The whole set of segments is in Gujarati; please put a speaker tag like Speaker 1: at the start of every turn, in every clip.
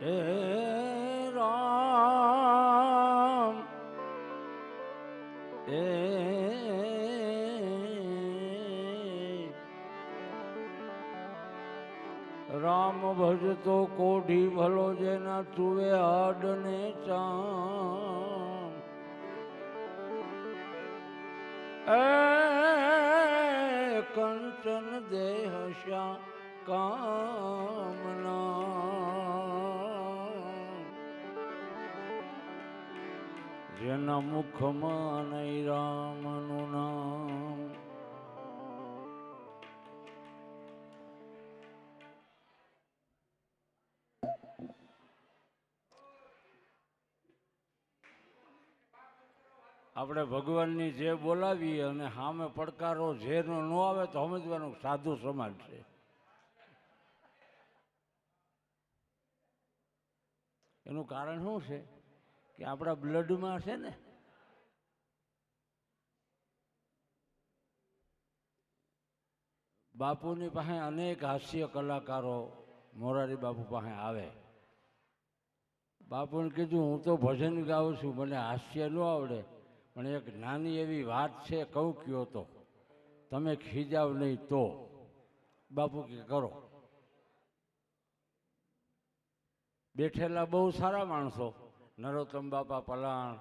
Speaker 1: હે રામ હે રામ ભજતો કોઢી ભલો જેના તુવે હાડને ચામ એ કંચન દેહ શ્યા કામના જેના મુખમાં નહીં રામનું નામ. આપણે ભગવાનની જે બોલાવીએ અને સામે પડકારો ઝેરનો ન આવે તો સમજવાનું સાધુ સમાજ છે. એનું કારણ શું છે કે આપણા બ્લડમાં છે ને બાપુની પાસે અનેક હાસ્ય કલાકારો મોરારી બાપુ પાસે આવે. બાપુને કીધું હું તો ભજન ગાઉં છું, મને હાસ્ય ન આવડે, પણ એક નાની એવી વાત છે કહું કયો તો તમે ખીજાવ નહીં તો. બાપુ કે કરો. બેઠેલા બહુ સારા માણસો, નરોત્તમ બાપા પલાણ,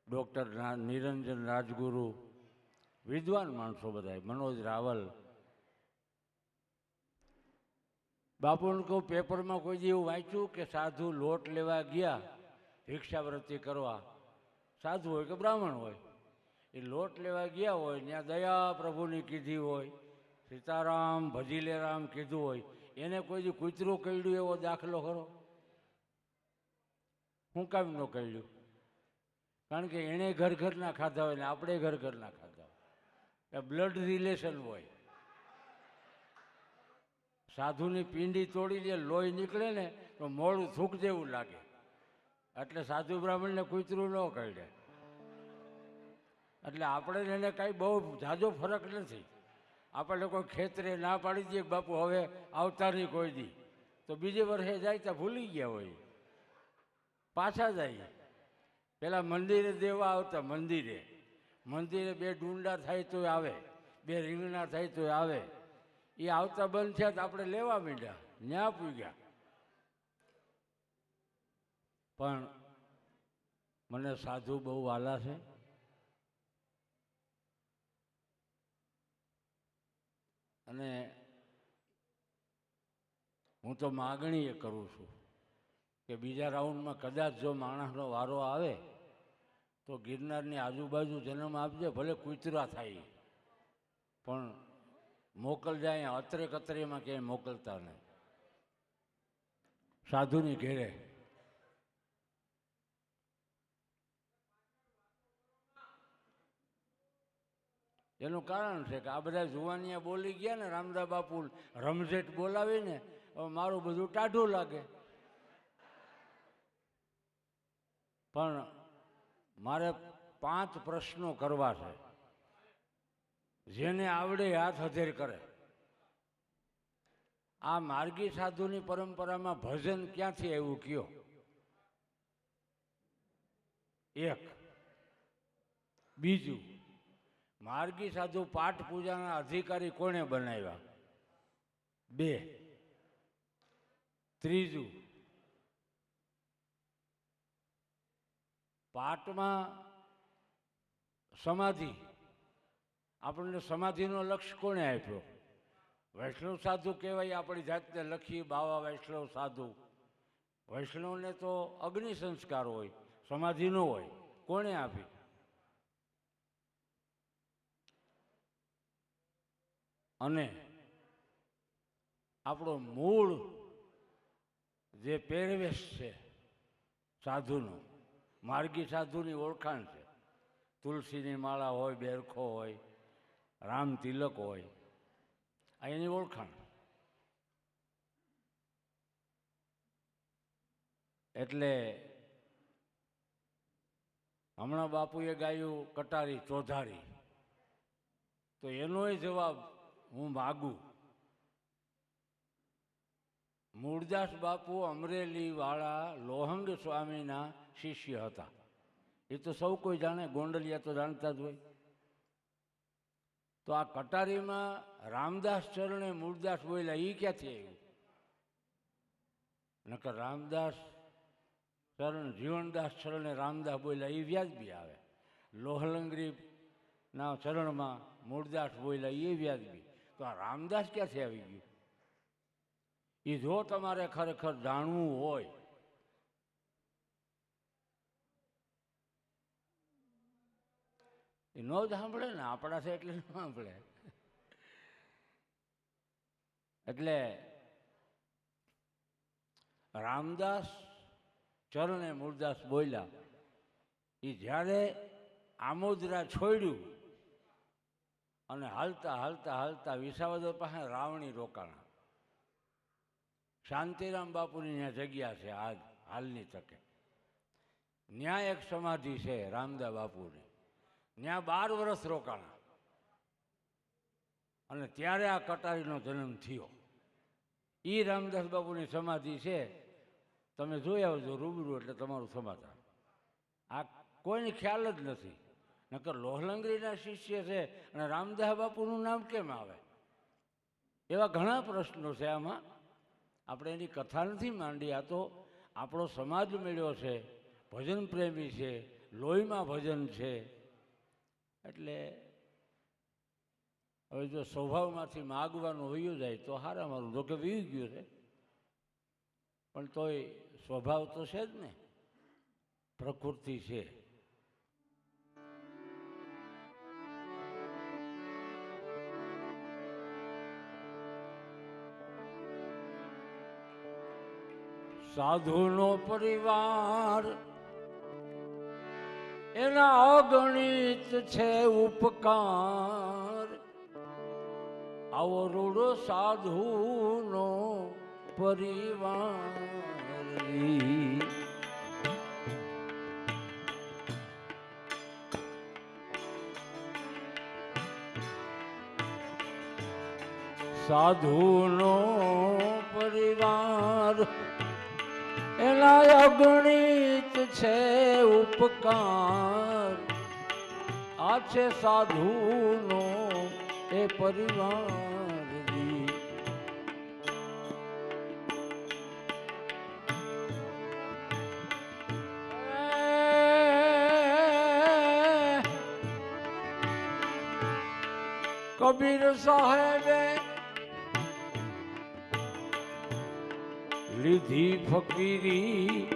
Speaker 1: ડૉક્ટર નિરંજન રાજગુરુ, વિદ્વાન માણસો બધા, મનોજ રાવલ. બાપુને કહું પેપરમાં કોઈ દી એવું વાંચ્યું કે સાધુ લોટ લેવા ગયા ભિક્ષાવૃત્તિ કરવા, સાધુ હોય કે બ્રાહ્મણ હોય, એ લોટ લેવા ગયા હોય ત્યાં દયા પ્રભુની કીધી હોય, સીતારામ ભજીલે રામ કીધું હોય, એને કોઈ દી કૂતરું કરડ્યું એવો દાખલો ખરો? શું કામ ન કરડ્યું? કારણ કે એણે ઘર ઘરના ખાધા હોય ને આપણે ઘર ઘરના ખાધા હોય, એ બ્લડ રિલેશન હોય. સાધુની પિંડી તોડી દે, લોહી નીકળે ને તો મોડું થૂક જેવું લાગે, એટલે સાધુ બ્રાહ્મણને કૂતરું ન કરડે. એટલે આપણે એને કાંઈ બહુ ઝાઝો ફરક નથી. આપણે કોઈ ખેતરે ના પાડી દઈએ બાપુ હવે આવતા નહીં કોઈ દી, તો બીજે વર્ષે જાય ત્યાં ભૂલી ગયા હોય, પાછા જાય. પેલા મંદિરે દેવા આવતા, મંદિરે બે ડુંડા થાય તો આવે, બે રીંગણા થાય તો આવે. એ આવતા બંધ થયા તો આપણે લેવા માંડ્યા, ન્યા પૂગ્યા. પણ મને સાધુ બહુ વાલા છે. અને હું તો માગણી એ કરું છું કે બીજા રાઉન્ડમાં કદાચ જો માણસનો વારો આવે તો ગિરનારની આજુબાજુ જન્મ આપજે, ભલે કૂતરા થાય, પણ મોકલજા. અહીંયા અત્રે કતરેમાં ક્યાંય મોકલતા નહીં, સાધુની ઘેરે. એનું કારણ છે કે આ બધા જુવાનિયા બોલી ગયા ને, રામદા બાપુ રમઝેટ બોલાવીને હવે મારું બધું ટાઢું લાગે. પણ મારે 5 પ્રશ્નો કરવા છે. જેને આવડે હાથ હધેર કરે. આ માર્ગી સાધુની પરંપરામાં ભજન ક્યાંથી આવ્યું કયો? એક. બીજું, માર્ગી સાધુ પાઠ પૂજાના અધિકારી કોણે બનાવ્યા? 2. ત્રીજું, પાઠમાં સમાધિ, આપણને સમાધિનો લક્ષ્ય કોણે આપ્યો? વૈષ્ણવ સાધુ કહેવાય, આપણી જાતને લખી બાવા વૈષ્ણવ સાધુ. વૈષ્ણવને તો અગ્નિ સંસ્કાર હોય, સમાધિ ન હોય. કોણે આપી? અને આપણો મૂળ જે પહેરવેશ છે સાધુનો, માર્ગી સાધુની ઓળખાણ છે. તુલસીની માળા હોય, બેરખો હોય, રામ તિલક હોય, આ એની ઓળખાણ. એટલે હમણાં બાપુએ ગાયું કટારી ચોધારી, તો એનોય જવાબ હું માગું. મૂળદાસ બાપુ અમરેલી વાળા લોહંગ સ્વામીના શિષ્ય હતા. એ તો સૌ કોઈ જાણે, ગોંડલિયા તો જાણતા જ હોય. તો આ કટારીમાં રામદાસ ચરણે મૂળદાસ બોલ્યા, એ ક્યાંથી આવ્યું? નકર રામદાસ ચરણ જીવનદાસ ચરણે રામદાસ બોલ્યા એ વ્યાજબી આવે. લોહલંગરીના ચરણમાં મૂળદાસ બોલ્યા એ વ્યાજબી. તો આ રામદાસ ક્યાંથી આવી ગયું? એ જો તમારે ખરેખર જાણવું હોય એ ન જ સાંભળે ને, આપણા છે એટલે ન સાંભળે. એટલે રામદાસ ચરણે મૂળદાસ બોલ્યા એ જ્યારે આમોદરા છોડ્યું અને હાલતા હાલતા હાલતા વિસાવદર પાસે રાવણી રોકાણા. શાંતિરામ બાપુની ત્યાં જગ્યા છે આજ હાલની તકે. ત્યાં એક સમાધિ છે રામદા બાપુની. ત્યાં 12 વર્ષ રોકાણા અને ત્યારે આ કટારીનો જન્મ થયો. એ રામદાસ બાપુની સમાધિ છે, તમે જોઈ આવજો રૂબરૂ એટલે તમારું સમાધાન. આ કોઈને ખ્યાલ જ નથી. નકર લોહલંગરીના શિષ્ય છે અને રામદાસ બાપુનું નામ કેમ આવે? એવા ઘણા પ્રશ્નો છે આમાં. આપણે એની કથા નથી માંડી. આ તો આપણો સમાજ મળ્યો છે, ભજન પ્રેમી છે, લોહીમાં ભજન છે. એટલે હવે જો સ્વભાવમાંથી માગવાનું વયું જાય તો હારા મારું, જો કે વી ગયું છે પણ તોય સ્વભાવ તો છે જ ને, પ્રકૃતિ છે. સાધુનો પરિવાર એના અગણિત છે ઉપકાર. આવો રૂડો સાધુનો પરિવાર. સાધુનો પરિવાર એના અગણિત છે ઉપકાર. આ છે સાધુનો એ પરિવાર. કબીર સાહેબે લીધી ફકીરી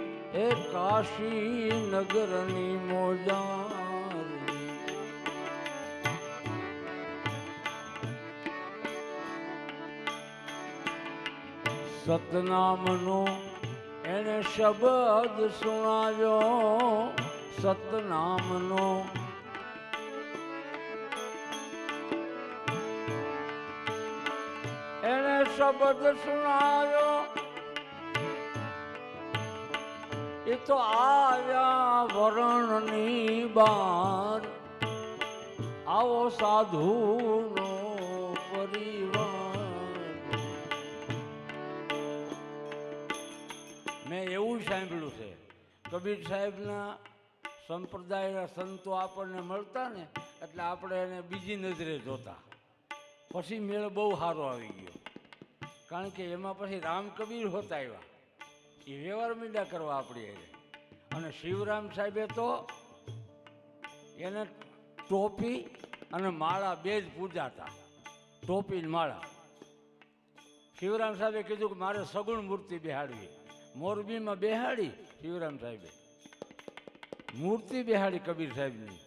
Speaker 1: એ કાશી નગરની મોજારી. સતનામનો એને શબ્દ સુણાવ્યો. સતનામનો એને શબ્દ સુણાવ્યો. એ તો આવ્યા વરણની બાર. આવો સાધુનો પરિવાર. મેં એવું સાંભળ્યું છે, કબીર સાહેબના સંપ્રદાયના સંતો આપણને મળતા ને એટલે આપણે એને બીજી નજરે જોતા. પછી મેળ બહુ સારો આવી ગયો, કારણ કે એમાં પછી રામ કબીર હોતા આવ્યા. એ વ્યવહાર મીંડા કરવા આપણી એને. અને શિવરામ સાહેબે તો એને ટોપી અને માળા બે જ પૂજાતા. ટોપી માળા. શિવરામ સાહેબે કીધું કે મારે સગુણ મૂર્તિ બેહાડવી. મોરબીમાં બેહાડી શિવરામ સાહેબે મૂર્તિ બેહાડી કબીર સાહેબની.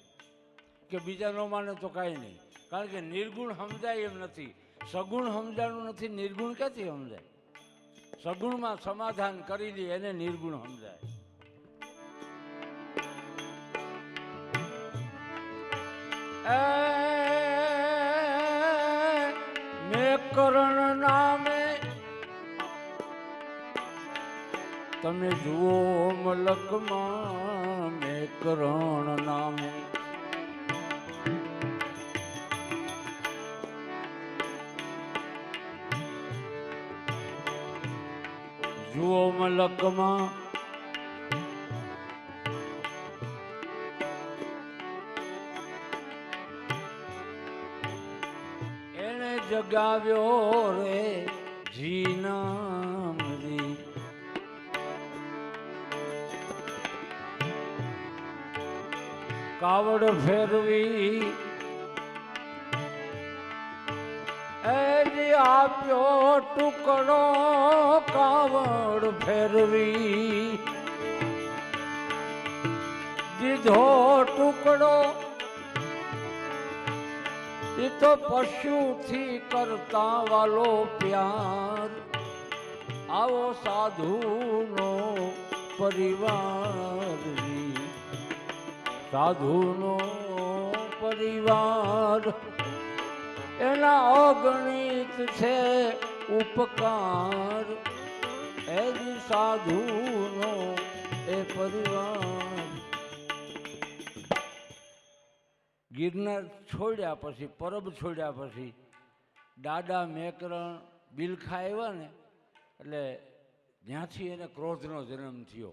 Speaker 1: કે બીજા ન માને તો કાંઈ નહીં, કારણ કે નિર્ગુણ સમજાય એમ નથી. સગુણ સમજાણું નથી, નિર્ગુણ ક્યાંથી સમજાય? સગુણમાં સમાધાન કરી લે એને નિર્ગુણ સમજાય. મેકરણ નામે તમે જુઓ મલકમાં. મેકરણ નામે જુઓ મલકમાં એને જગાવ્યો રે જીનામરી, કાવડ ફેરવી એજી આપ્યો ટુકડો, કાવડ ફેરવી દીધો ટુકડો, એ તો પશુથી કરતા વાલો પ્યાર, આવો સાધુનો પરિવાર, સાધુનો પરિવાર, એના અગણિત છે ઉપકાર, એ સાધુનો એ પરિવાર. ગિરનાર છોડ્યા પછી, પરબ છોડ્યા પછી દાદા મેકરણ બિલખા આવ્યા ને, એટલે ત્યાંથી એને ક્રોધનો જન્મ થયો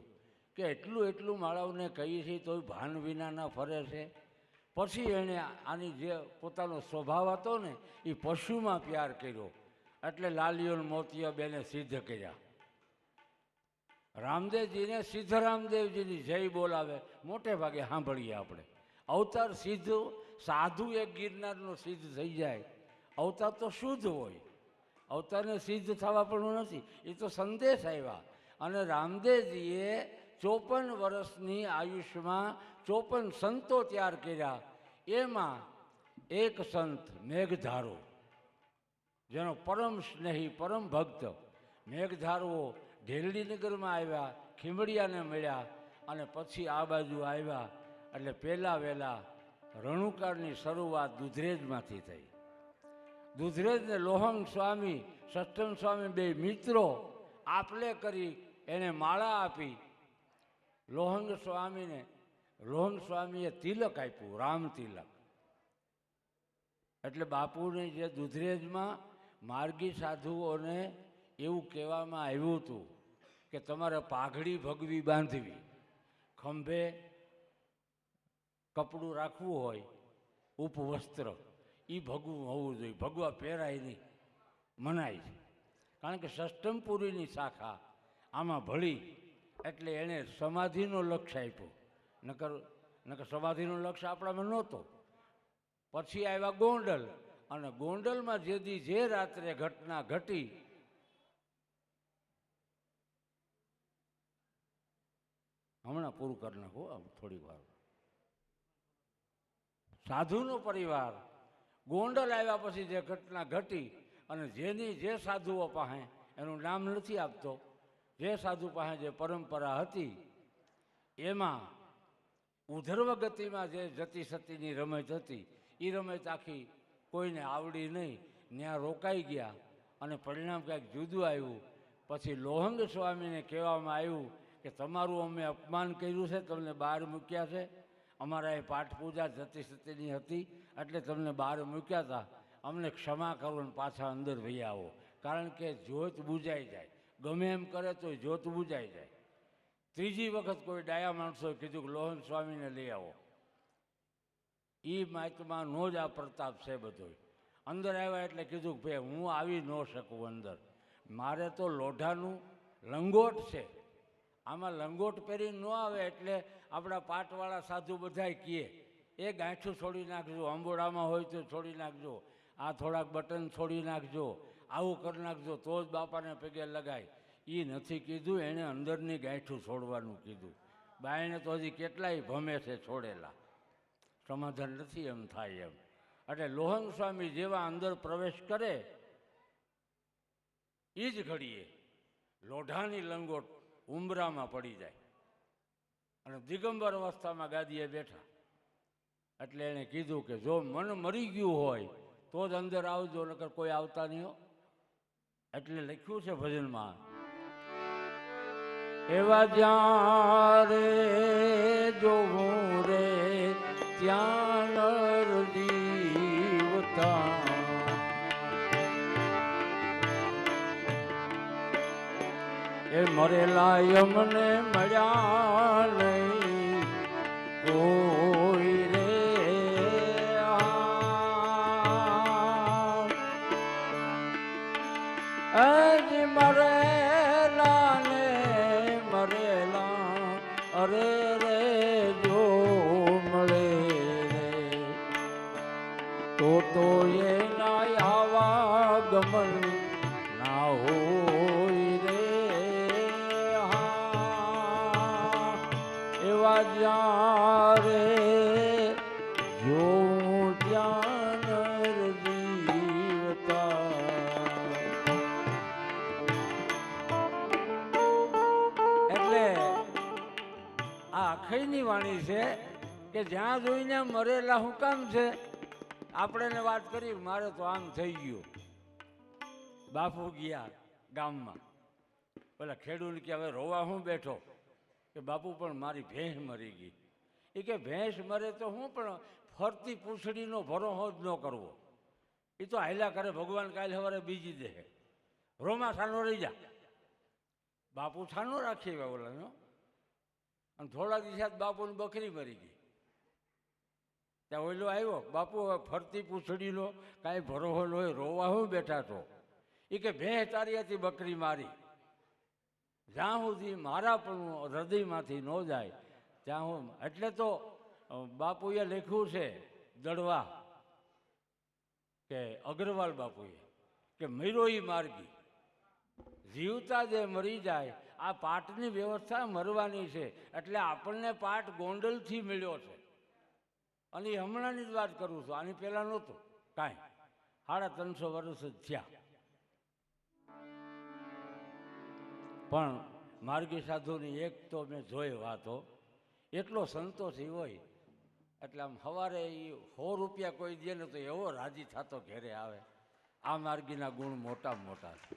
Speaker 1: કે એટલું માળાઓને કહીએ છીએ તોય ભાન વિનાના ફરે છે. પછી એણે આની જે પોતાનો સ્વભાવ હતો ને એ પશુમાં પ્યાર કર્યો, એટલે લાલીઓ મોતિયા બેને સિદ્ધ કર્યા. રામદેવજીને સિદ્ધરામદેવજીની જય બોલાવે મોટે ભાગે સાંભળીએ આપણે. અવતાર સિદ્ધ સાધુ એક ગિરનારનો સિદ્ધ થઈ જાય, અવતાર તો શુદ્ધ હોય, અવતારને સિદ્ધ થવા પણ નથી, એ તો સંદેશ આવ્યા. અને રામદેવજીએ 54 વર્ષની આયુષ્યમાં 54 સંતો તૈયાર કર્યા. એમાં એક સંત મેઘધારો, જેનો પરમ સ્નેહી પરમ ભક્ત મેઘધારો ઢેલડીનગરમાં આવ્યા, ખીમડિયાને મળ્યા અને પછી આ બાજુ આવ્યા. એટલે પહેલાં વહેલા રણુકાળની શરૂઆત દુધરેજમાંથી થઈ. દુધરેજને લોહંગ સ્વામી, સષ્ટમ સ્વામી બે મિત્રો આપલે કરી એને માળા આપી. લોહંગ સ્વામીએ તિલક આપ્યું, રામ તિલક. એટલે બાપુને જે દુધરેજમાં માર્ગી સાધુઓને એવું કહેવામાં આવ્યું હતું કે તમારે પાઘડી ભગવી બાંધવી, ખંભે કપડું રાખવું હોય, ઉપવસ્ત્ર એ ભગવું હોવું જોઈએ, ભગવા પહેરાય નહીં, મનાય છે. કારણ કે ષષ્ટમપુરીની શાખા આમાં ભળી, એટલે એણે સમાધિનો લક્ષ્ય આપ્યો. નકર સમાધિનો લક્ષ્ય આપણામાં નહોતો. પછી આવ્યા ગોંડલ, અને ગોંડલમાં જે રાત્રે ઘટના ઘટી, હમણાં પૂરું કરી નાખું થોડી વાર. સાધુનો પરિવાર ગોંડલ આવ્યા પછી જે ઘટના ઘટી, અને જેની જે સાધુઓ પાસે, એનું નામ નથી આપતો, જે સાધુ પાસે જે પરંપરા હતી, એમાં ઉધર્વ ગતિમાં જે જતી સતીની રમત હતી, એ રમત આખી કોઈને આવડી નહીં, ત્યાં રોકાઈ ગયા અને પરિણામ કંઈક જુદું આવ્યું. પછી લોહંગ સ્વામીને કહેવામાં આવ્યું કે તમારું અમે અપમાન કર્યું છે, તમને બહાર મૂક્યા છે, અમારા એ પાઠ પૂજા જતી સતીની હતી એટલે તમને બહાર મૂક્યા હતા, અમને ક્ષમા કરો ને પાછા અંદર વહી આવો. કારણ કે જ્યોત બુજાઈ જાય, ગમે એમ કરે તો જ્યોત બુજાઈ જાય. ત્રીજી વખત કોઈ ડાયા માણસોએ કીધું કે લોહન સ્વામીને લઈ આવો. એ માહિતીમાંનો જ આ પ્રતાપ છે બધો. અંદર આવ્યા એટલે કીધું કે ભાઈ હું આવી ન શકું અંદર, મારે તો લોઢાનું લંગોટ છે, આમાં લંગોટ પહેરી ન આવે એટલે આપણા પાટવાળા સાધુ બધાય કહે એ ગાંઠું છોડી નાખજો, અંબોડામાં હોય તો છોડી નાખજો, આ થોડાક બટન છોડી નાખજો, આવું કરી નાખજો તો જ બાપાને પગે લગાય. એ નથી કીધું, એણે અંદરની ગાંઠું છોડવાનું કીધું. બાયણે તો હજી કેટલાય ભમે છે છોડેલા, સમાધાન નથી એમ થાય એમ. એટલે લોહંગ સ્વામી જેવા અંદર પ્રવેશ કરે એ જ ઘડીએ લોઢાની લંગોટ ઉંબરામાં પડી જાય અને દિગંબર અવસ્થામાં ગાદીએ બેઠા. એટલે એણે કીધું કે જો મન મરી ગયું હોય તો જ અંદર આવજો, નકર કોઈ આવતા નહીં હો. એટલે લખ્યું છે ભજનમાં, એવા જ્યાં રે જોવું રે ત્યાં નર જીવતા, એ મરેલા યમને મળ્યા નહીં કોઈ રે હજી મરેલા ને મરેલા અરે રે જો મળે રે તો એના આવા ગમન ના હોય રે એવા જ્યારે જોઉં ત્યાં જીવતા એટલે આ અખઈની વાણી છે કે જ્યાં જોઈને મરેલા હું કામ છે. આપણે વાત કરી મારે તો આમ થઈ ગયું. બાપુ ગયા ગામમાં, પેલા ખેડૂત કે હવે રોવા હું બેઠો કે બાપુ પણ મારી ભેંસ મરી ગઈ. એ કે ભેંસ મરે તો હું પણ ફરતી પૂંછડીનો ભરોહો જ ન કરવો. એ તો હાલ્યા કરે, ભગવાન કાલે સવારે બીજી દે. રોમાં છાનો રહી જા. બાપુ છાનો રાખી એવા ઓલાનો. અને થોડા દિવસ બાપુની બકરી મરી ગઈ. ત્યાં ઓલો આવ્યો, બાપુ હવે ફરતી પૂંછડીનો કાંઈ ભરોહો ન હોય, રોવા હું બેઠા છો. એ કે ભેંસ તારી હતી બકરી મારી, જ્યાં સુધી મારા પણ હૃદયમાંથી ન જાય ત્યાં હું. એટલે તો બાપુએ લખ્યું છે દડવા કે અગ્રવાલ બાપુએ કે મર્યો ઈ માર્ગી, જીવતા જે મરી જાય. આ પાટની વ્યવસ્થા મરવાની છે. એટલે આપણને પાટ ગોંડલથી મળ્યો છે. અને એ હમણાંની જ વાત કરું છું, આની પહેલાં નહોતું કાંઈ. 350 વર્ષ જ થયા. પણ માર્ગી સાધુની એક તો મેં જોઈ વાતો, એટલો સંતોષી હોય એટલે આમ સવારે એ 100 રૂપિયા કોઈ દે ને તો એવો રાજી થતો ઘેરે આવે. આ માર્ગીના ગુણ મોટામાં મોટા છે.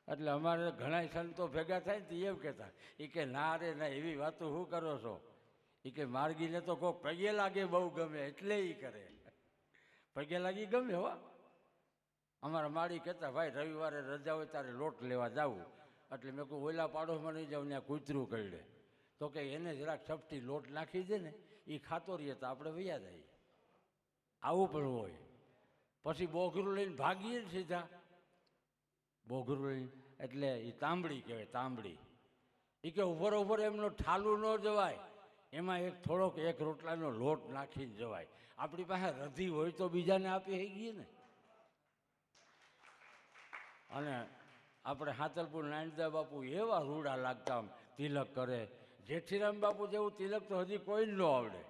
Speaker 1: એટલે અમારે ઘણા સંતો ભેગા થાય ને તો એમ કહેતા, એ કે ના રે ના, એવી વાતો શું કરો છો. એ કે માર્ગીને તો કોઈ પગે લાગે બહુ ગમે એટલે એ કરે. પગે લાગી ગમે હો. અમારા માળી કહેતા, ભાઈ રવિવારે રજા હોય ત્યારે લોટ લેવા જાવું. એટલે મેં કહું ઓલા પાડોશમાં નહીં જાઉં, ત્યાં કૂતરું કરડે. તો કે એને જરાક છપટી લોટ નાખી દે ને, એ ખાતો રહીએ તો આપણે વૈયા જઈએ. આવું પણ હોય. પછી બોઘરું લઈને ભાગીએ ને સીધા. બોઘરું લઈને એટલે એ તાંબડી કહેવાય, તાંબડી. એ કે ઉભર ઉભર એમનો ઠાલું ન જવાય, એમાં એક થોડોક એક રોટલાનો લોટ નાખીને જવાય. આપણી પાસે રધી હોય તો બીજાને આપી થઈ ગઈ ને. અને આપણે હાતલપુર નાનદા બાપુ એવા રૂડા લાગતા, આમ તિલક કરે. જેઠીરામ બાપુ જેવું તિલક તો હજી કોઈ ન આવડે,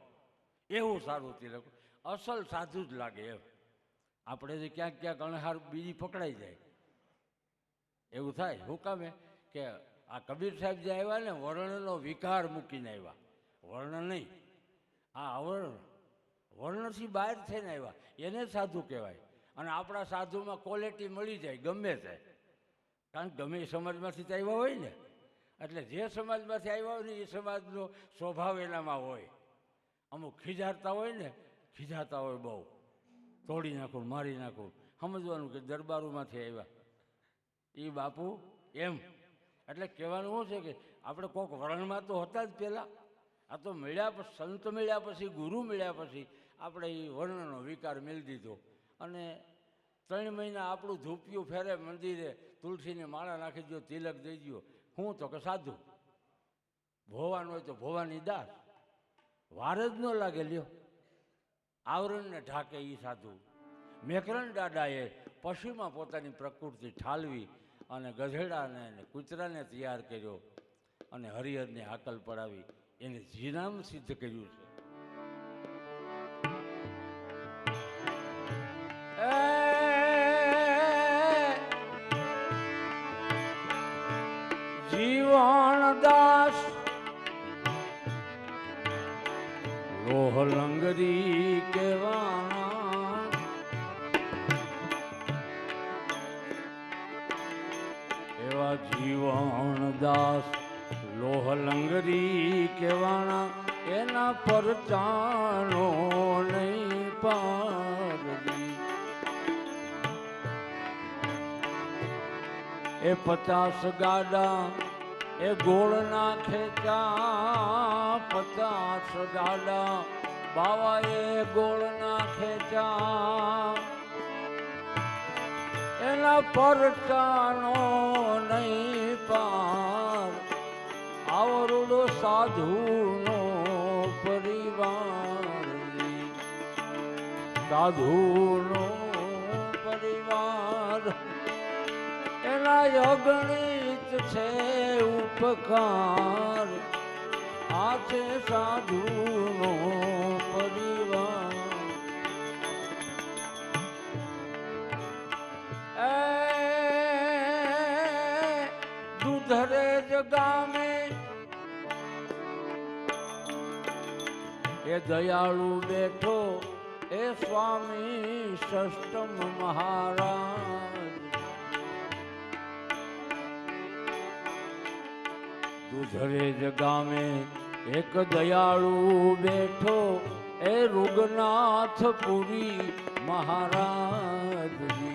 Speaker 1: એવું સારું તિલક. અસલ સાધુ જ લાગે એમ. આપણે જે ક્યાંક ક્યાંક અણહાર બીજી પકડાઈ જાય એવું થાય. શું કામે કે આ કબીર સાહેબ જે આવ્યા ને, વર્ણનો વિકાર મૂકીને આવ્યા. વર્ણ નહીં, આ અવર્ણ, વર્ણથી બહાર થઈને આવ્યા, એને સાધુ કહેવાય. અને આપણા સાધુમાં ક્વોલિટી મળી જાય ગમે તે, કારણ કે ગમે એ સમાજમાંથી જ આવ્યા હોય ને. એટલે જે સમાજમાંથી આવ્યા હોય ને એ સમાજનો સ્વભાવ એનામાં હોય. અમુક ખીજાતા હોય ને, ખીજાતા હોય બહુ, તોડી નાખું મારી નાખું. સમજવાનું કે દરબારોમાંથી આવ્યા એ બાપુ એમ. એટલે કહેવાનું શું છે કે આપણે કોઈક વર્ણમાં તો હતા જ પહેલાં. આ તો મળ્યા પછી, સંત મળ્યા પછી, ગુરુ મળ્યા પછી આપણે એ વર્ણનો વિકાર મેળવી દીધો. અને 3 મહિના આપણું ધૂપિયું ફેરે મંદિરે, તુલસીની માળા નાખી દો, તિલક દઈ દો. હું તો કે સાધુ. ભોવાનું હોય તો ભોવાની દાસ, વાર જ ન લાગે લ્યો. આવરણને ઢાકે એ સાધુ. મેકરણ દાદાએ પશુમાં પોતાની પ્રકૃતિ ઠાલવી અને ગધેડાને અને કૂતરાને તૈયાર કર્યો અને હરિહરને હાકલ પડાવી, એને જીનામ સિદ્ધ કર્યું છે. જીવણ દાસ લોહ લંગરી કેવાના, એવા જીવણ દાસ લોહ લંગરી કેવાના, એના પરચાનો નહીં પારદી. એ 50 ગાડા એ ગોળના ખેંચા, 50 ગાડા બાવા એ ગોળના ખેંચા, એના પરચાનો નહીં પાર, આવડો સાધુનો પરિવાર, સાધુનો પરિવાર, એના અગણિત છે ઉપકાર, આ છે સાધુનો પરિવાર. દુધરેજ ગામે એ દયાળુ બેઠો એ સ્વામી ષષ્ટમ મહારાજ. દુધરેજ ગામે એક દયાળુ બેઠો એ રૂગનાથપુરી મહારાજજી.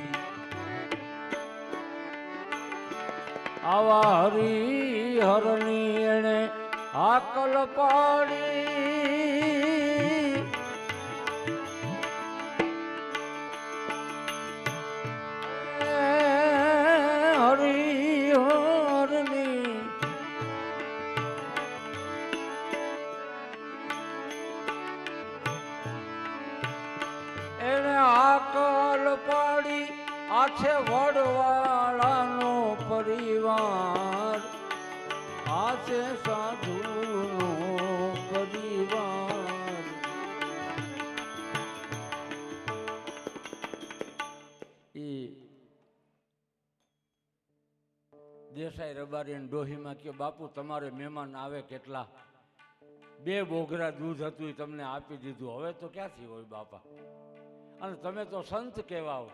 Speaker 1: આવા હરિહરની એણે આકલ પાડી, હરિહરની એણે આકલ પાડી, આ છે વડવાળાનો પરિવાર, આ છે સાધુનો પરિવાર. એ દેસાઈ રબારી ડોહીમાં કે બાપુ તમારે મહેમાન આવે કેટલા, 2 બોઘરા દૂધ હતું એ તમને આપી દીધું, હવે તો ક્યાંથી હોય બાપા, અને તમે તો સંત કહેવાઓ,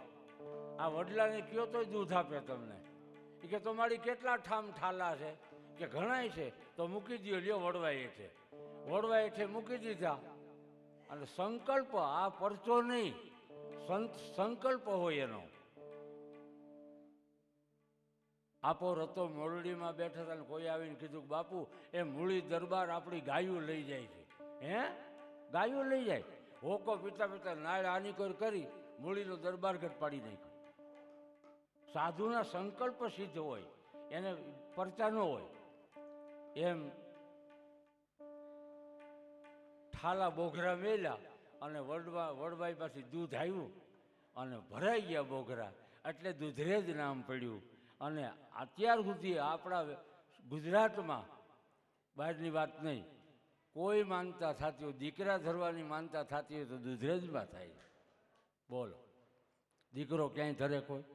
Speaker 1: આ વડલાને કયો તોય દૂધ આપે તમને. એ કે તમારી કેટલા ઠામ ઠાલા છે, કે ઘણાય છે, તો મૂકી દો, લ્યો વડવાઈ હેઠે, વડવાઈ હેઠે મૂકી દીધા. અને સંકલ્પ, આ પરચો નહીં, સંકલ્પ હોય એનો. આપો રતો મોરડીમાં બેઠા હતા ને કોઈ આવીને કીધું કે બાપુ એ મૂળી દરબાર આપણી ગાયું લઈ જાય છે. હે ગાયું લઈ જાય? હોકો પીતા પીતા નાળ આની કરી મૂળીનો દરબાર ગઢ પાડી નાખ્યો. સાધુના સંકલ્પ સિદ્ધ હોય, એને પરચા ન હોય. એમ ઠાલા બોઘરા મેલ્યા અને વડવાઈ પાછી દૂધ આવ્યું અને ભરાઈ ગયા બોઘરા, એટલે દૂધરેજ નામ પડ્યું. અને અત્યાર સુધી આપણા ગુજરાતમાં, બહારની વાત નહીં, કોઈ માનતા થતી હોય, દીકરા ધરવાની માનતા થતી હોય તો દૂધરેજમાં થાય. બોલો, દીકરો ક્યાંય ધરે કોઈ?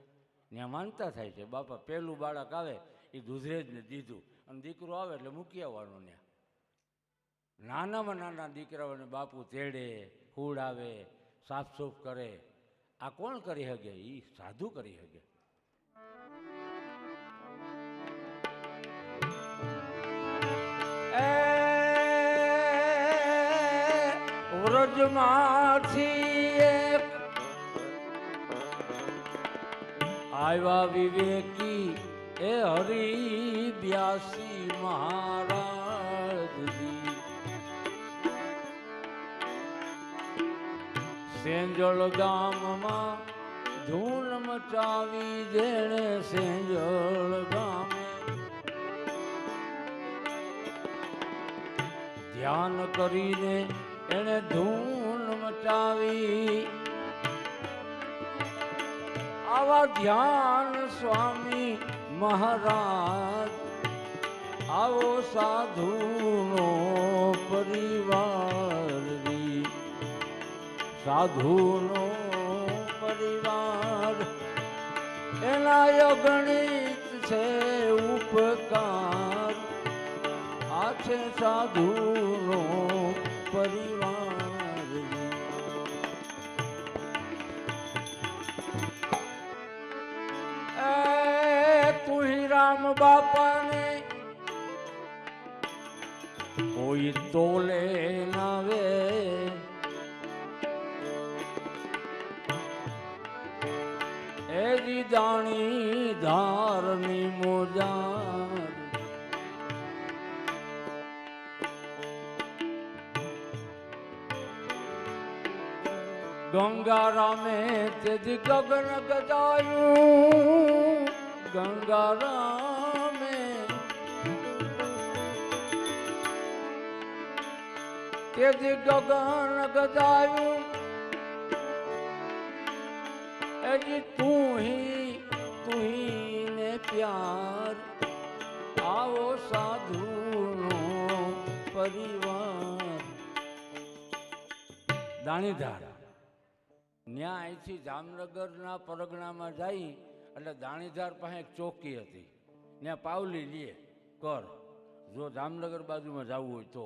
Speaker 1: ત્યાં માનતા થાય છે. બાપા પહેલું બાળક આવે એ દૂધરેજને દીધું, અને દીકરો આવે એટલે મૂકી આવવાનું. ત્યાં નાનામાં નાના દીકરાઓને બાપુ તેડે, ફૂડ આવે, સાફસૂફ કરે. આ કોણ કરી શકે? એ સાધુ કરી શકે. વ્રજમાંથી એક આવ્યા વિવેકી એ હરિબ્યાસી મહારાજજી. સેંજળ ગામમાં ધૂન મચાવી જેણે, સેંજળ ગામે ધ્યાન કરીને એને ધૂન મચાવી. આવા ધ્યાન સ્વામી મહારાજ, આવો સાધુનો પરિવાર, સાધુનો પરિવાર. એના અગણિત છે ઉપકાર, આ છે સાધુનો પરિવાર. તું રામ બાપાને કોઈ તોલે નાવે, દાણી ધારની મોજાર ગંગા રામે તેથી ગગન ગજાયું ગંગા રામે તેથી ગગન ગજાયું એજી તું હી ને પ્યાર આવો સાધુનો પરિવાર દાણીધાર ન્યા અહીંથી જામનગરના પરગણામાં જઈ એટલે દાણીધાર પાસે એક ચોકી હતી ત્યાં પાવલી લે કર જો જામનગર બાજુમાં જવું હોય તો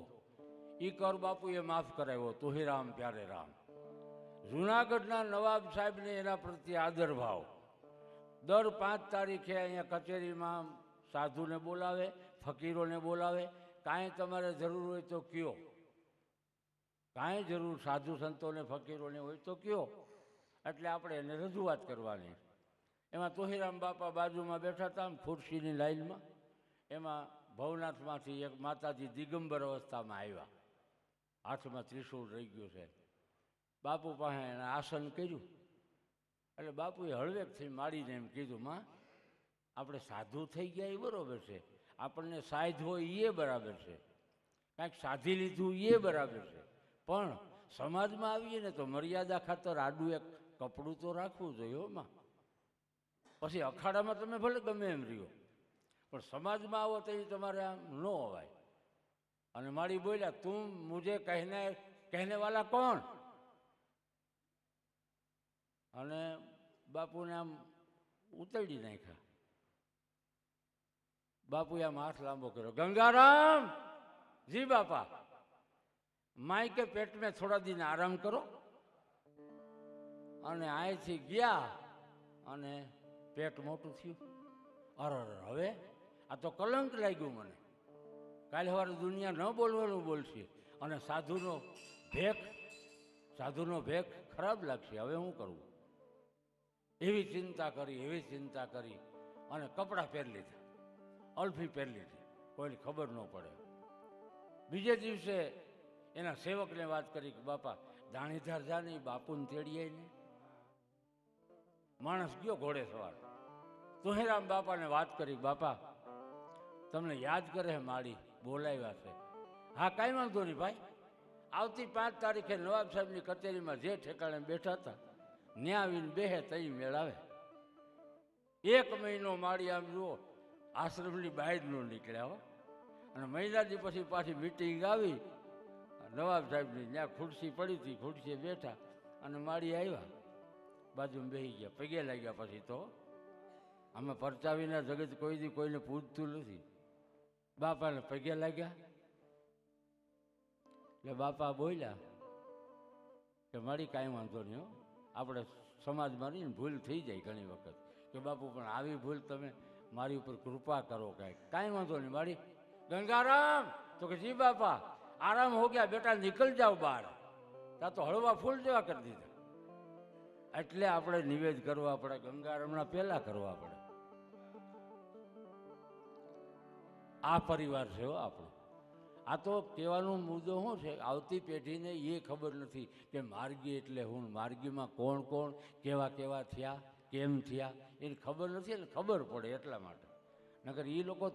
Speaker 1: એ કર બાપુએ માફ કરાવ્યો તુહીરામ પ્યારે રામ જુનાગઢના નવાબ સાહેબને એના પ્રત્યે આદર ભાવ દર 5 તારીખે અહીંયા કચેરીમાં સાધુને બોલાવે ફકીરોને બોલાવે કાંઈ તમારે જરૂર હોય તો કયો કાંઈ જરૂર સાધુ સંતોને ફકીરોને હોય તો કયો એટલે આપણે એને રજૂઆત કરવાની એમાં તોહીરામ બાપા બાજુમાં બેઠા હતા ખુરશીની લાઈનમાં એમાં ભવનાથમાંથી એક માતાજી દિગંબર અવસ્થામાં આવ્યા હાથમાં ત્રિશૂળ રહી ગયું છે બાપુ પાસે એને આસન કર્યું એટલે બાપુએ હળવેકથી માડીને એમ કીધું માં આપણે સાધુ થઈ ગયા એ બરાબર છે આપણને સાધ હોય એ બરાબર છે કાંઈક સાધી લીધું એ બરાબર છે પણ સમાજમાં આવીએ ને તો મર્યાદા ખાતર આડું એક કપડું તો રાખવું જોઈએ માં પછી અખાડામાં તમે ભલે ગમે એમ રહ્યો પણ સમાજમાં આવો તો એ તમારે આમ ન અવાય અને મારી બોલ્યા તું મુझे કહેને વાલા કોણ અને બાપુને આમ ઉતરડી નાખ્યા બાપુએ આમ હાથ લાંબો કર્યો ગંગારામ જી બાપા माई के पेट में थोड़ा दिन आराम करो અને અહીંથી ગયા અને પેટ મોટું થયું અરે હવે આ તો કલંક લાગ્યું મને કાલે સવારે દુનિયા ન બોલવાનું બોલશે અને સાધુનો ભેખ ખરાબ લાગશે હવે શું કરવું એવી ચિંતા કરી અને કપડાં પહેરી લીધા અલ્ફી પહેરી લીધી કોઈને ખબર ન પડે બીજે દિવસે એના સેવકને વાત કરી કે બાપા દાણીધાર જા ને બાપુને તેડીએ ને માણસ ગયો ઘોડે સવાર તોહીરામ બાપાને વાત કરી બાપા તમને યાદ કરે માડી બોલાવ્યા છે હા કાંઈ વાંધો નહીં ભાઈ આવતી 5 તારીખે નવાબ સાહેબની કચેરીમાં જે ઠેકાણે બેઠા હતા ન્યા આવીને બેહે તઈ મેળાવે 1 મહિનો માડી આમ જુઓ આશ્રમની બહાર ન નીકળ્યા હો અને મહિનાથી પછી પાછી મીટિંગ આવી નવાબ સાહેબની ત્યાં ખુરશી પડી હતી ખુરશી બેઠા અને માડી આવ્યા બાજુમાં બેસી ગયા પગે લાગ્યા પછી તો અમે પરચાવીના જગત કોઈ દી કોઈને પૂછતું નથી બાપાને પગે લાગ્યા એટલે બાપા બોલ્યા કે મારી કાંઈ વાંધો નહીં હો આપણે સમાજમાં રહીને ભૂલ થઈ જાય ઘણી વખત કે બાપુ પણ આવી ભૂલ તમે મારી ઉપર કૃપા કરો કાંઈ વાંધો નહીં મારી ગંગારામ તો કે જી બાપા आराम हो गया बेटा निकल जाओ बाहर ता तो हलवा फूल जेवा कर दीधा એટલે આપણે નિવેદ કરવા પડે ગંગારામના પહેલા કરવા પડે આ પરિવાર છે આપણો આ તો કહેવાનો મુદ્દો શું છે આવતી પેઢીને એ ખબર નથી કે માર્ગી એટલે હું માર્ગીમાં કોણ કોણ કેવા કેવા થયા કેમ થયા એની ખબર નથી એટલે ખબર પડે એટલા માટે નકર એ લોકો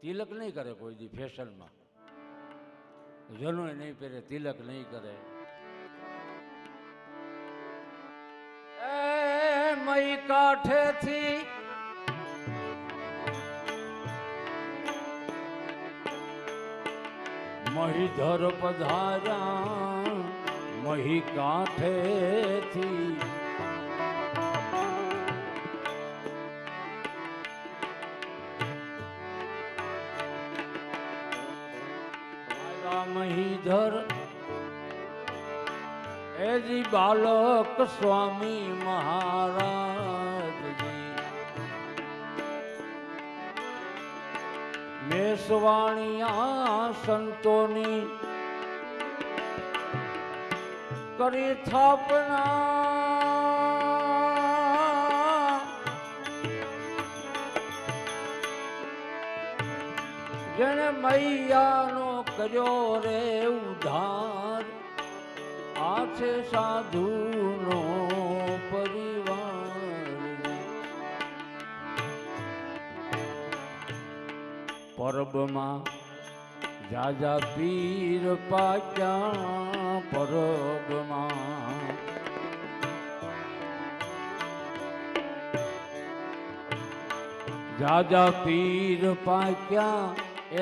Speaker 1: તિલક નહીં કરે કોઈ દી ફેશનમાં જનોય નહીં પહેરે તિલક નહીં કરે એ મઈ કાંઠેથી મહીધર પધાર્યા મહી કાંઠેથી મહીધર એજી બાલક સ્વામી મહારાજજી મેસવાણિયા સંતોની કરી સ્થાપના જેણે મૈયાનો કર્યો રે ઉધાર, આ છે સાધુનો પરિવાર. પરબમાં જાજા પીર પાક્યા, પરબમાં જાજા પીર પાક્યા,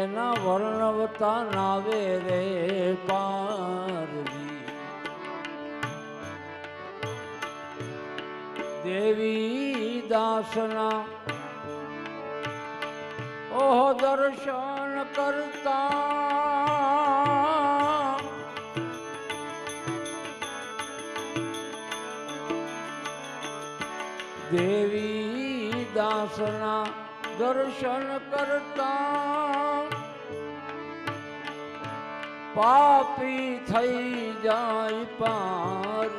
Speaker 1: એના વર્ણવતા નાવે રે પારજી. દેવી દાસના ઓહ દર્શન કરતા, દેવી દાસના દર્શન કરતા, પાપી થઈ જાય પાર.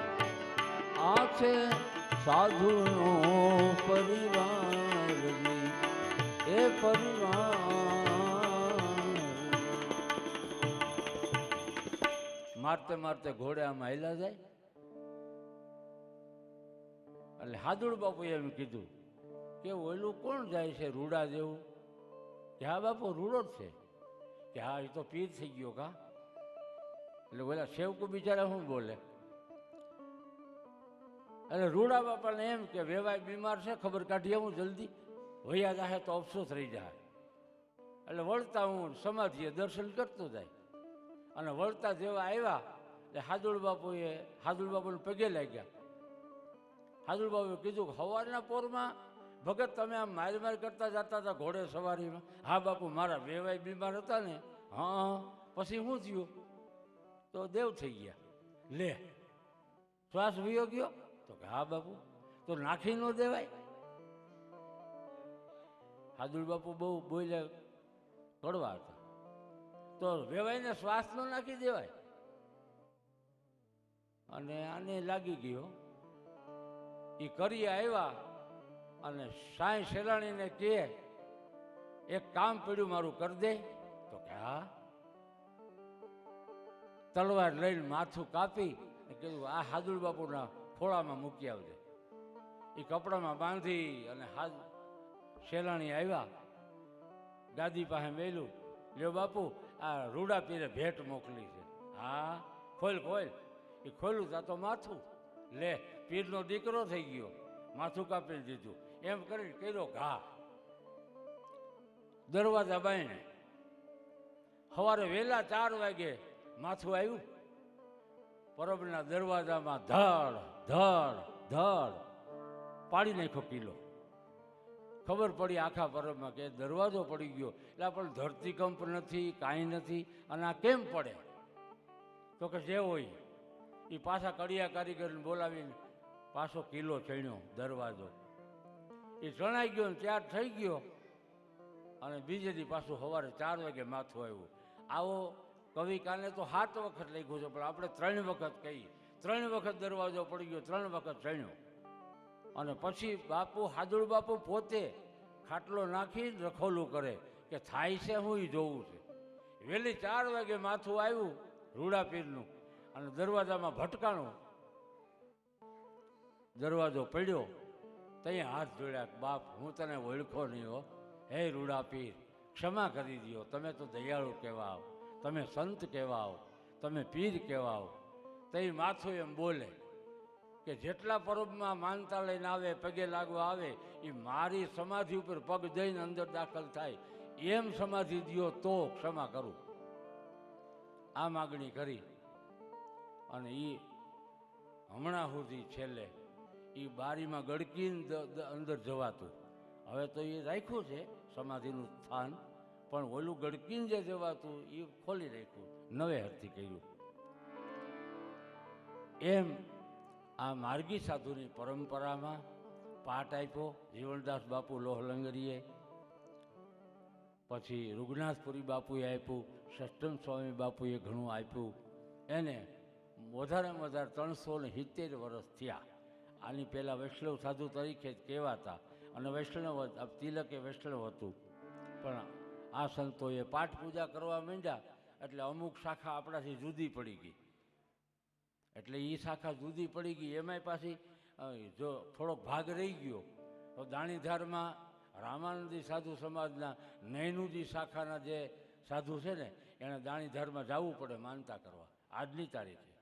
Speaker 1: આ છે સાધુનો પરિવાર, એ પરિવાર. મારતે મારતે ઘોડે આમાં હેલા જાય. એટલે હાદુડ બાપુ એમ કીધું કે ઓલું કોણ જાય છે રૂડા જેવું? કે હા બાપુ રૂડો જ છે. કે હા એ તો પીર થઈ ગયો કા. એટલે ઓલા સેવકુ બિચારા શું બોલે? એટલે રૂડા બાપાને એમ કે વેવાય બીમાર છે, ખબર કાઢી આવું જલ્દી, વૈયા જાહે તો અફસોસ રહી જાય. એટલે વળતા હું સમાધિએ દર્શન કરતો જાય. અને વળતા જેવા આવ્યા એટલે હાદુડ બાપુને પગે લાગ્યા. હાદુડ બાપુએ કીધું કે સવારના પોરમાં ભગત તમે આમ માર કરતા જતા હતા ઘોડે સવારીમાં? હા બાપુ મારા વેવાય બીમાર હતા ને. હા પછી શું થયું? તો દેવ થઈ ગયા. લે શ્વાસ વયો ગયો? તો કે હા બાપુ. તો નાખી ન દેવાય? હાદુડ બાપુ બહુ બોલ્યા, કડવા હતા. તો વેવાઈને શ્વાસ ન નાખી દેવાય? અને આને લાગી ગયો. એ કરી આવ્યા અને સાંઈ શેલાણીને કહે એક કામ પડ્યું મારું કરી દે. તો કે હા. તલવાર લઈને માથું કાપી કીધું આ હાદુડ બાપુના ફોળામાં મૂકી આવજે. એ કપડામાં બાંધી અને શેલાણી આવ્યા, ગાદી પાસે મેલું. લ્યો બાપુ આ રૂડા પીરે ભેટ મોકલી છે. હા ખોલ ખોલ. એ ખોલ્યું તા તો માથું. લે પીરનો દીકરો થઈ ગયો, માથું કાપી દીધું. એમ કરીને કર્યો ઘા. દરવાજા બાઈને સવારે વહેલા 4 વાગે માથું આવ્યું. પરબના દરવાજામાં ધડ ધડ ધડ પાડી નાખ્યો કિલ્લો. ખબર પડી આખા પરબમાં કે દરવાજો પડી ગયો. એટલે પણ ધરતીકંપ નથી, કાંઈ નથી. અને આ કેમ પડે? તો કે જે હોય એ પાછા કડિયા કારીગરને બોલાવીને પાછો કિલ્લો ચણ્યો દરવાજો. એ ચણાઈ ગયો ને ત્યાર થઈ ગયો. અને બીજે દી પાછું સવારે 4 વાગે માથું આવ્યું. આવો કવિ કાને તો 7 વખત લખ્યું છે, પણ આપણે 3 વખત કહી. 3 વખત દરવાજો પડી ગયો, 3 વખત ચણ્યો. અને પછી બાપુ હાદુડ બાપુ પોતે ખાટલો નાખી રખોલું કરે કે થાય છે હું એ જોવું છે. વહેલી 4 વાગે માથું આવ્યું રૂડા પીરનું અને દરવાજામાં ભટકાણું. દરવાજો પડ્યો ત્યાં હાથ જોડ્યા, બાપ હું તને ઓળખો નહીં હો. હે રૂડા પીર ક્ષમા કરી દો. તમે તો દયાળુ કહેવાઓ, તમે સંત કહેવાઓ, તમે પીર કહેવાઓ. તઈ માથું એમ બોલે કે જેટલા પરબમાં માનતા લઈને આવે, પગે લાગવા આવે, એ મારી સમાધિ ઉપર પગ દઈને અંદર દાખલ થાય એમ સમાધિ દ્યો તો ક્ષમા કરું. આ માગણી કરી. અને એ હમણાં સુધી છેલ્લે એ બારીમાં ગળકીને અંદર જવાતું. હવે તો એ રાખ્યું છે સમાધિનું સ્થાન, પણ ઓલું ગળકીને જે જવાતું એ ખોલી રાખ્યું, નવે હરથી કર્યું. એમ આ માર્ગી સાધુની પરંપરામાં પાઠ આપ્યો જીવનદાસ બાપુ લોહલંગરીએ, પછી રૂગનાથપુરી બાપુએ આપ્યું, સષ્ટમ સ્વામી બાપુએ ઘણું આપ્યું. એને વધારેમાં વધારે 370 વર્ષ થયા. આની પહેલાં વૈષ્ણવ સાધુ તરીકે જ કહેવાતા અને વૈષ્ણવ તિલકે વૈષ્ણવ હતું. પણ આ સંતોએ પાઠ પૂજા કરવા માંડ્યા એટલે અમુક શાખા આપણાથી જુદી પડી ગઈ. એટલે એ શાખા જુદી પડી ગઈ. એમાંય પાછી જો થોડોક ભાગ રહી ગયો તો દાણીધારમાં રામાનંદી સાધુ સમાજના નૈનુજી શાખાના જે સાધુ છે ને એણે દાણીધારમાં જવું પડે માનતા કરવા આજની તારીખે.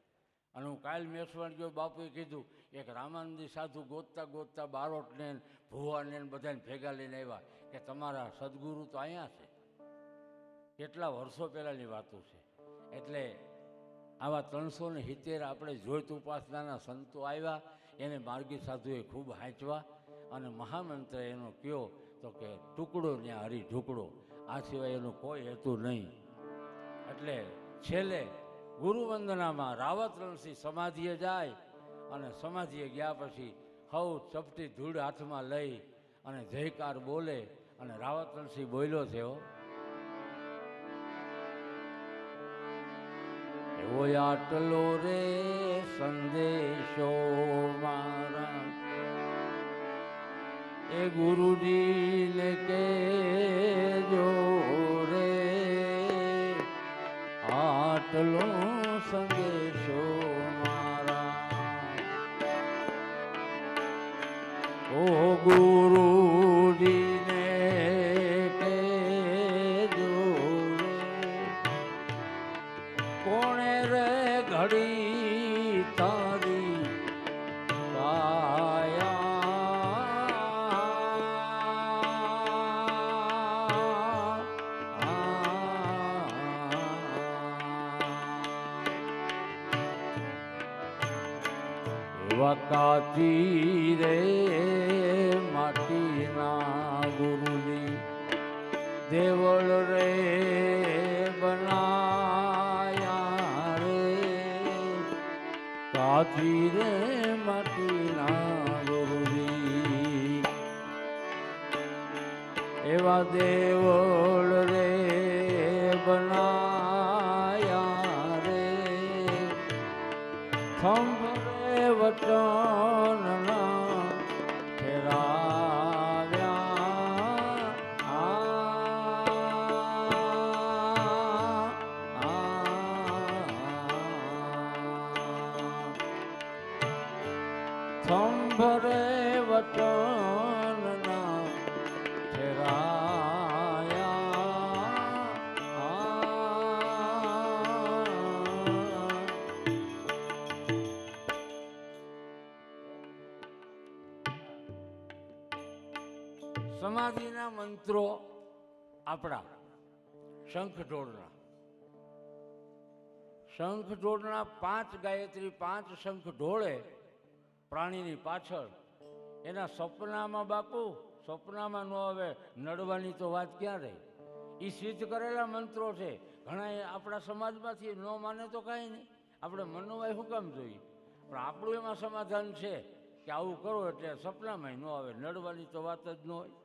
Speaker 1: અને હું કાલ મેસવાણ ગયો, બાપુએ કીધું એક રામાનંદી સાધુ ગોતતા ગોતતા બારોટને ભુવાને બધાને ભેગા લઈને આવ્યા કે તમારા સદગુરુ તો અહીંયા છે. કેટલા વર્ષો પહેલાંની વાતો છે. એટલે આવા 370 આપણે જોઈત ઉપાસનાના સંતો આવ્યા, એને માર્ગી સાધુએ ખૂબ હાંચવા અને મહામંત્ર એનો કયો તો કે ટુકડો ત્યાં હરી ઢુકડો, આ સિવાય એનો કોઈ હેતુ નહીં. એટલે છેલ્લે ગુરુવંદનામાં રાવતરણસિંહ સમાધિએ જાય અને સમાધિએ ગયા પછી હવ ચપટી ધૂળ હાથમાં લઈ અને જયકાર બોલે અને રાવતરણસિંહ બોલ્યો છે એવો આટલો રે સંદેશો મારા એ ગુરુજીને કેજો રે, આટલો સંદેશો મારા ઓ ગુરુજીને કેજો રે, કોણે રે ઘડી તારી કાચી રે માટીના ગુરુજી દેવળ રે બનાયા રે, કાચી રે માટીના ગુરુજી એવા દેવળ રે બનાયા રે, થંભ વચનના ફેરાવ્યા થંભરે વચનના સમાધિના મંત્રો આપણા શંખઢોળના 5 ગાયત્રી 5 શંખ ઢોળે પ્રાણીની પાછળ. એના સપનામાં બાપુ સપનામાં ન આવે નડવાની તો વાત ક્યાં રહી. એ સિદ્ધ કરેલા મંત્રો છે. ઘણા આપણા સમાજમાંથી ન માને તો કાંઈ નહીં, આપણે મનોવાય શું કામ જોઈએ, પણ આપણું એમાં સમાધાન છે કે આવું કરો એટલે સપનામાં ન આવે, નડવાની તો વાત જ ન હોય.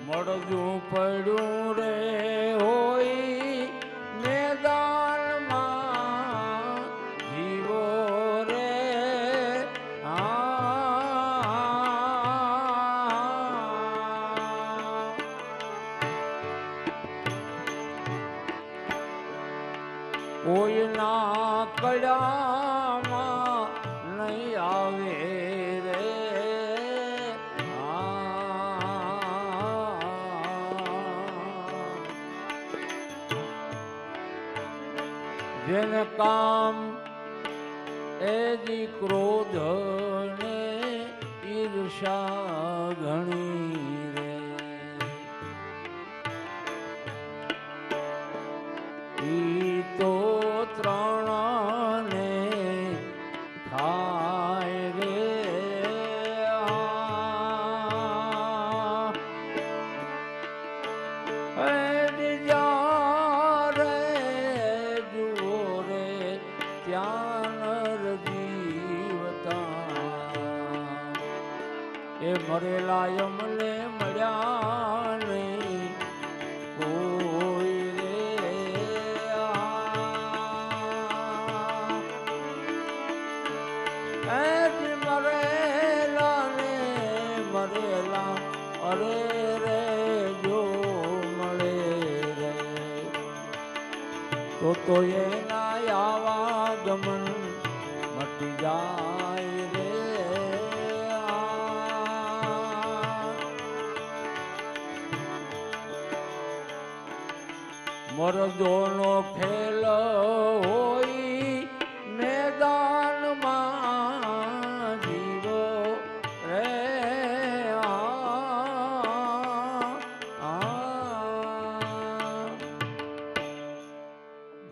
Speaker 1: મળજું પડ્યું રે હોય મેદાનમાં જીવો રે, કોઈના કડામાં નહીં આવે રે, જેને કામ એજી ક્રોધ ને ઈર્ષા ઘણી રે, ઈ તો ત્રણને ખાય રે, એ મરેલા યમને મળ્યા નહીં કોઈ રે, એના આવાગમન મટી જાય રે મરદોનો ખેલ હોય મેદાનમાં જીવો રે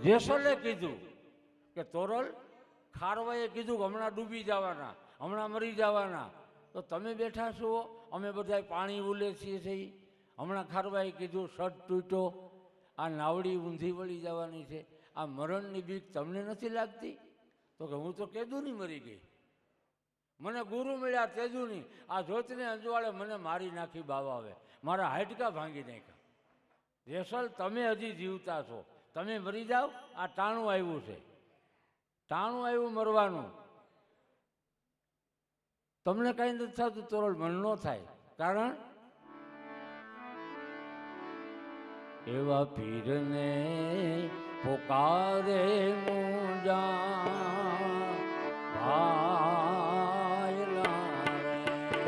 Speaker 1: જેસલે કીધું કે તોરલ ખારવાએ કીધું કે હમણાં ડૂબી જવાના, હમણાં મરી જવાના, તો તમે બેઠા છો, અમે બધા પાણી ઉલે છીએ. હમણાં ખારવાએ કીધું શર્ટ તૂટ્યો, આ નાવડી ઊંધી વળી જવાની છે, આ મરણની બીક તમને નથી લાગતી? તો કે હું તો કેદુની મરી ગઈ, મને ગુરુ મળ્યા તેજુની, આ જોતને અંજવાળે મને મારી નાખી બાવાવે, મારા હાડકા ભાંગી નાખ્યા. જેસલ તમે હજી જીવતા છો, તમે મરી જાઓ, આ ટાણું આવ્યું છે, ટાણું આવ્યું મરવાનું. તમને કાંઈ નથી થતું તોરલ, મન ન થાય, કારણ એવા પીરને પોકારે મુંજા ભાયલા રે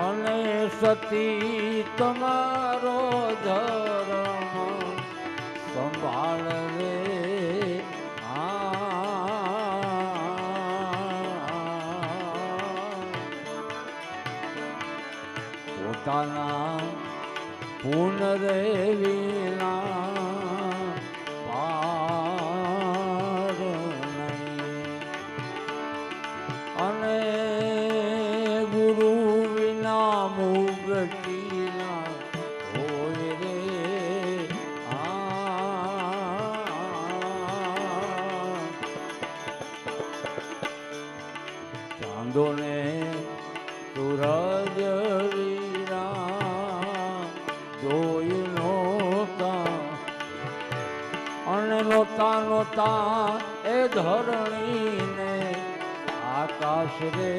Speaker 1: અને સતી તમારો ધર્મ સંભાળ રે પોતાના પુનરે વિના પાર નહીં અને ગુરુ વિના મુક્તિના હોય રે ચાંદો ને સૂરજ નોતા નોતા એ ધરણીને આકાશ રે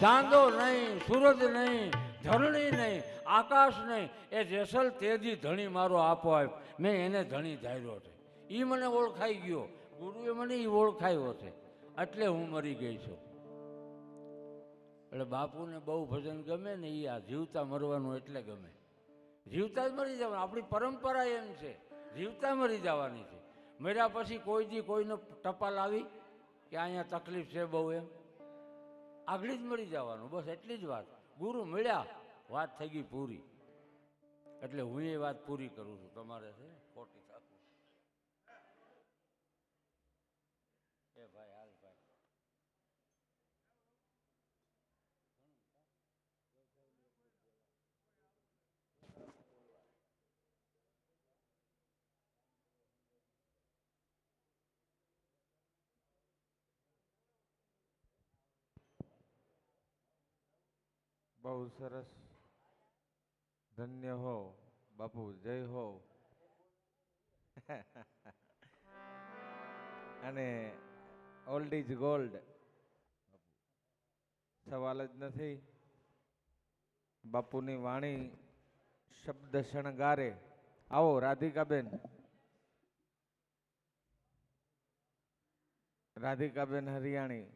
Speaker 1: ચાંદો નહીં, સૂરજ નહીં, ધરણી નહીં, આકાશ નહીં, એ જેસલ તેજી ધણી મારો આપો આપ, મેં એને ધણી ધાર્યો છે. એ મને ઓળખાઈ ગયો, ગુરુએ મને એ ઓળખાયો છે, એટલે હું મરી ગઈ છું. એટલે બાપુને બહુ ભજન ગમે ને, એ આ જીવતા મરવાનું એટલે ગમે. જીવતા જ મરી જવાનું, આપણી પરંપરા એમ છે, જીવતા મરી જવાની છે. મર્યા પછી કોઈ દી કોઈનો ટપાલ આવી કે અહીંયા તકલીફ છે બહુ, એમ આગળ જ મરી જવાનું, બસ એટલી જ વાત. ગુરુ મળ્યા, વાત થઈ ગઈ પૂરી. એટલે હું એ વાત પૂરી કરું છું, તમારે છે ખોટી થતું. એ ભાઈ હાલ ભાઈ,
Speaker 2: બહુ સરસ. ધન્ય હો બાપુ, જય હો. અને ઓલ્ડ ઇઝ ગોલ્ડ, સવાલ જ નથી. બાપુની વાણી શબ્દ શણગારે. આવો રાધિકાબેન, રાધિકાબેન હરિયાણી.